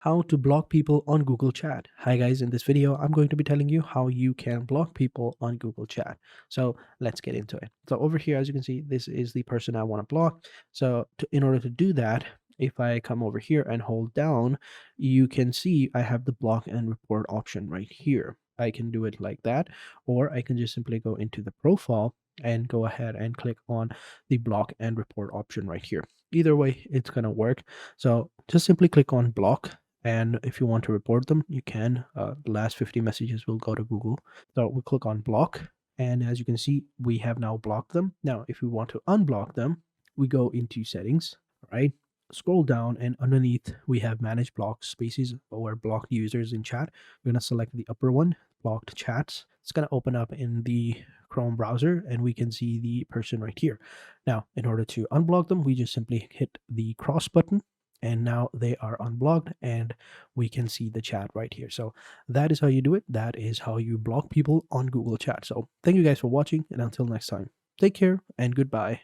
How to block people on Google Chat. Hi guys, in this video I'm going to be telling you how you can block people on Google Chat. So let's get into it. So over here, as you can see, this is the person I want to block. So in order to do that, if I come over here and hold down, you can see I have the block and report option right here. I can do it like that, or I can just simply go into the profile and go ahead and click on the block and report option right here. Either way, it's going to work. So just simply click on block, and if you want to report them, you can. The last 50 messages will go to Google. So we click on block, and as you can see, we have now blocked them. Now if we want to unblock them, we go into settings, right? Scroll down, and underneath we have manage block spaces or blocked users in chat. We're going to select the upper one, blocked chats. It's going to open up in the Chrome browser, and we can see the person right here. Now in order to unblock them, we just simply hit the cross button, and now they are unblocked and we can see the chat right here. So that is how you do it. That is how you block people on Google Chat. So thank you guys for watching, and until next time, take care and goodbye.